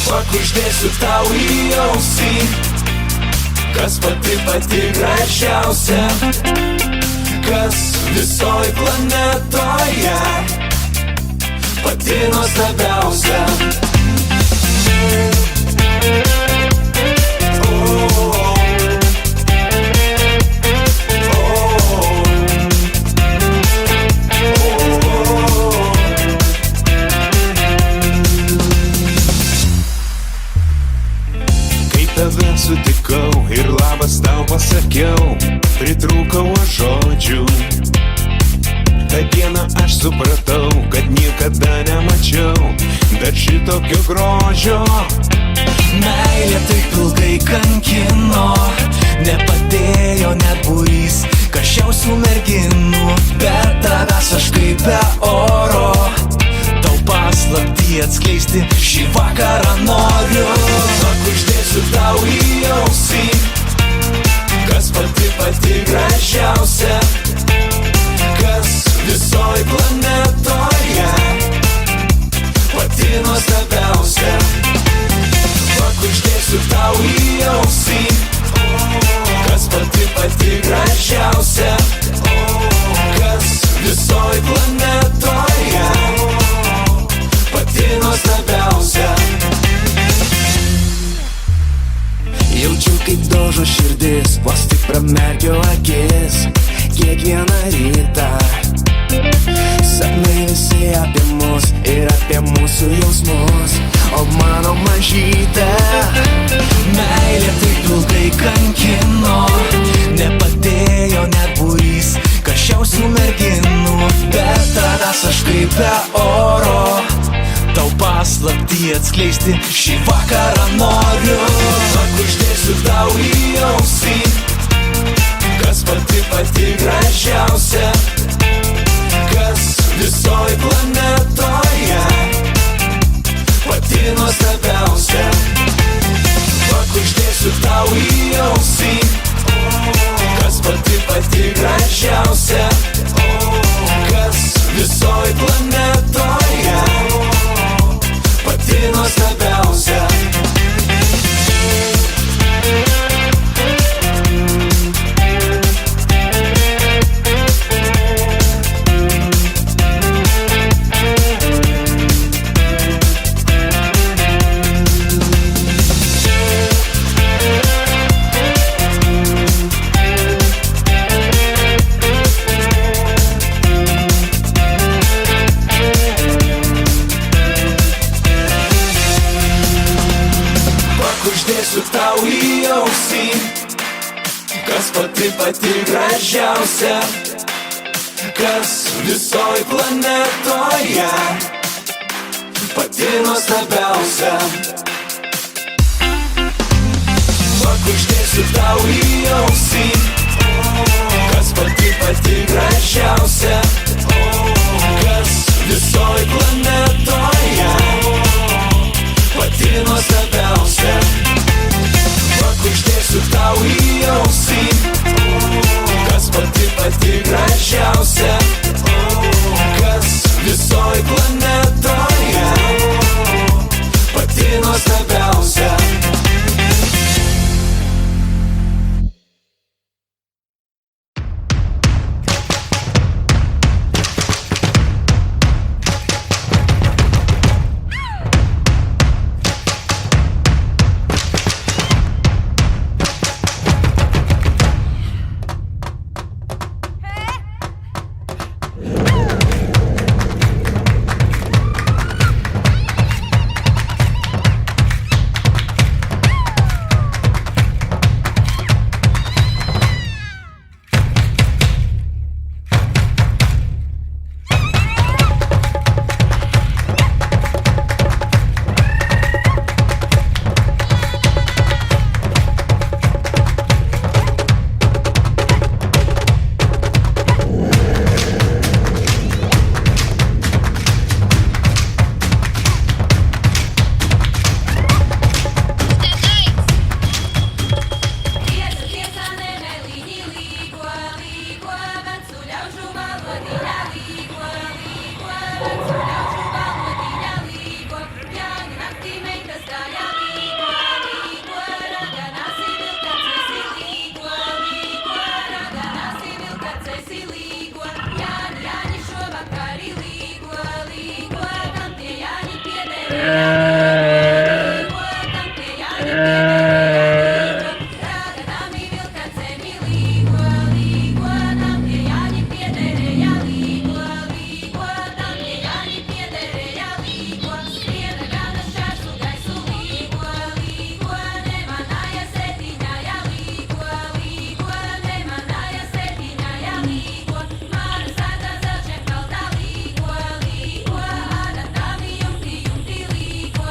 Pakuždėsiu tau į ausį, kas pati gražiausia, kas visoj planetoje pati nuostabiausia. Tave sutikau ir labas tau pasakiau, pritrūkau žodžių. tą dieną aš supratau, kad niekada nemačiau dar šitokio grožio. Meilė taip ilgai kankino, nepadėjo net būrys karščiausių merginų. Bet tavęs aš kaip be oro, tau paslaptį atskleisti šį vakarą noriu. Pakuždėsiu tau į ausį, kas pati gražiausia, kas visoj planetoje pati nuostabiausia. Pakuždėsiu tau į ausį, kas pati gražiausia, kas visoj planetoje pati nuostabiausia. Jaučiu kaip dožo širdis, vos tik pramerkiu akis kiekvieną rytą. Sapnai visi apie mus ir apie mūsų jausmus, o mano mažytė meilė taip ilgai kankino, nepadėjo net būrys karščiausių merginų. Bet tavęs aš kaip be oro, tau paslaptį atskleisti šį vakarą noriu. Pakuždėsiu tau į ausį, kas pati gražiausia, kas visoj planetoje pati nuostabiausia. Pakuždėsiu tau į ausį, kas pati gražiausia, kas visoj planetoje pati nuostabiausia. Pakuždėsiu tau į ausį, kas pati gražiausia, kas visoj planetoje pati nuostabiausia. Pakuždėsiu tau į ausį, kas pati gražiausia, kas visoj planetoje pati nuostabiausia. Pakuždėsiu tau į ausį, kas pati gražiausia, kas visoj planetoje pati nuostabiausia. Língua, língua, a da mi jungti, jungti língua.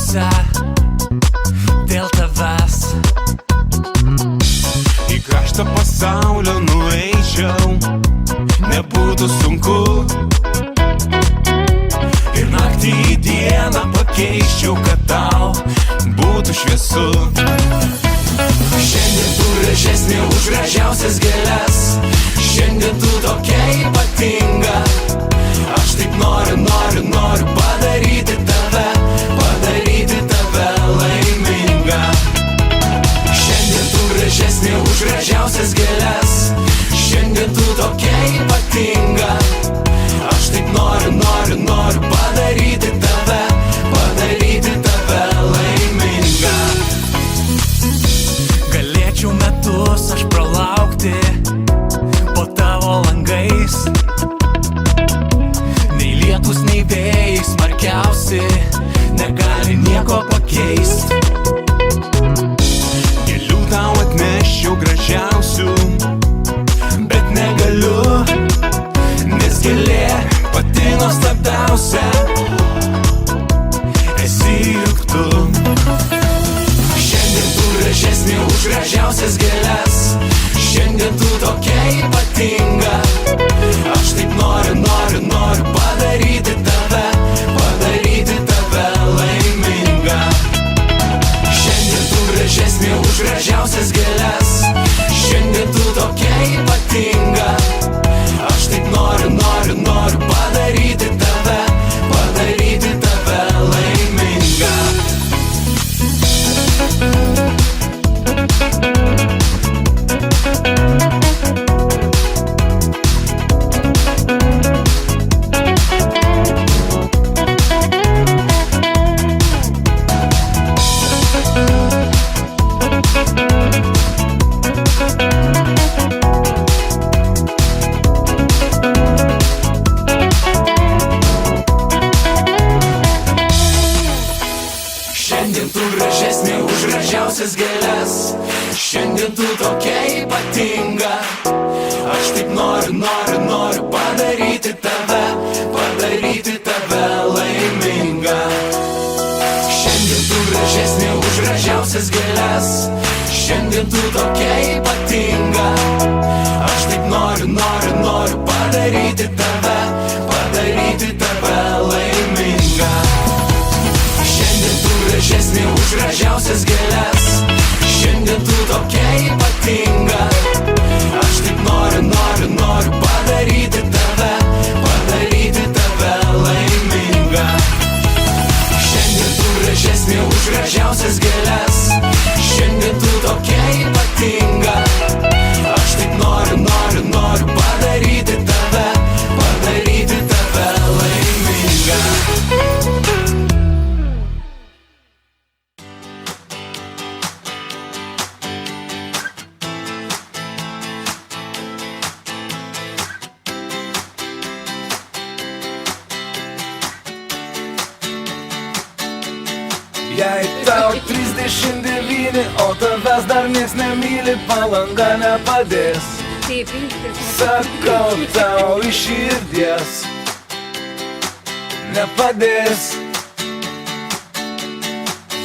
visą dėl tavęs. Į kraštą pasaulio nueičiau, nebūtų sunku. Ir naktį į dieną pakeiščiau, kad tau būtų šviesu. Šiandien tu gražesnė už gražiausias gėles, šiandien tu tokia ypatinga. Aš taip noriu padaryti tave laimingą. Šiandien tu gražesnė už gražiausias gėles, šiandien tu tokia ypatinga. Aš taip noriu padaryti tave laimingą. Galėčiau metus aš pralaukti po tavo langais, nei lietus, nei vėjai smarkiausi negali nieko pakeist. Gėlių tau atneščiau gražiausių, Bet negaliu, nes gėlė pati nuostabiausia esi juk tu. Šiandien tu gražesnė už gražiausias gėles, šiandien tu tokia ypatinga. Aš taip noriu padaryti tave laimingą. Šiandien tu gražesnė už gražiausias gėles, šiandien tu tokia ypatinga. Aš taip noriu padaryti tave laimingą. Šiandien tu gražesnė už gražiausias gėles, šiandien tu tokia ypatinga. Aš taip noriu padaryti tave laimingą. Šiandien tu gražesnė už gražiausias gėles, šiandien tu tokia ypatinga. Aš taip noriu padaryti tave laimingą. Šiandien tu gražesnė už gražiausias gėles, šiandien tu tokia ypatinga. Aš taip noriu padaryti tave laimingą. Šiandien tu gražesnė už gražiausias gėles, šiandien tu tokia ypatinga. Aš taip noriu padaryti tave laimingą. Jei tau 39, o tavęs dar nieks nemyli, Palanga nepadės. Sakau tau iš širdies, nepadės.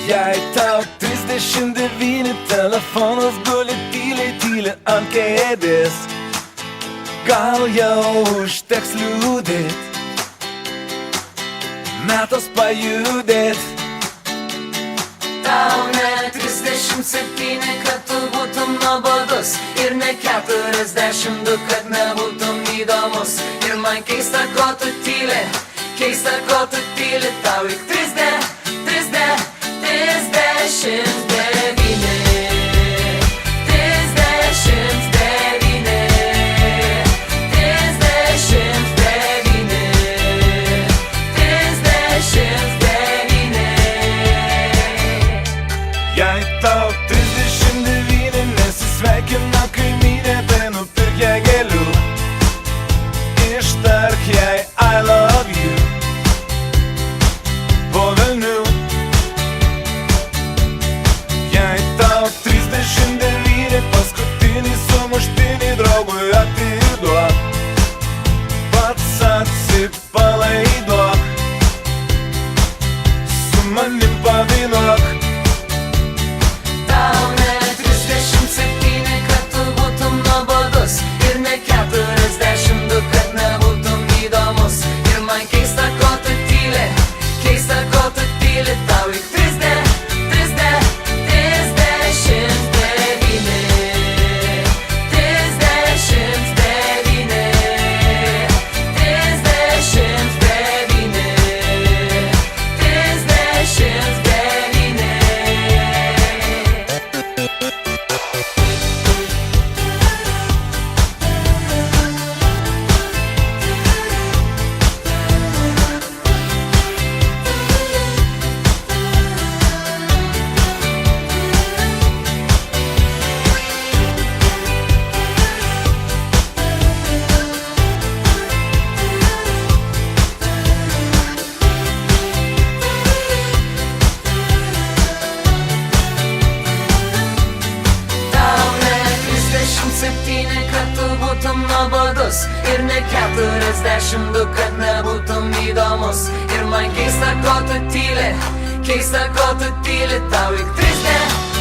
Jei tau 39, telefonas guli tyliai ant kėdės, gal jau užteks liūdėt, metas pajudėt. Tau ne 37, kad tu būtum nuobodus, ir ne 42, kad nebūtum įdomus. Ir man keista, ko tu tyli, tau juk 39. Jei tau 39, nesisveikina kaimynė, tai nupirk jai gėlių, ištark jai I love you po velnių. Jei tau 39, paskutinį sumuštinį draugui atiduok, pats atsipalaiduok, su manim pavydėk. žinok. Tau ne 37, kad tu būtum nuobodus, ir ne 42, kad nebūtum įdomus. Ir man keista, ko tu tyli, keista, ko tu tyli. Tau juk 39, 37, kad tu būtum nuobodus, ir ne 42, kad nebūtum įdomus. Ir man keista, ko tu tyli, keista, ko tu tyli. Tau juk 30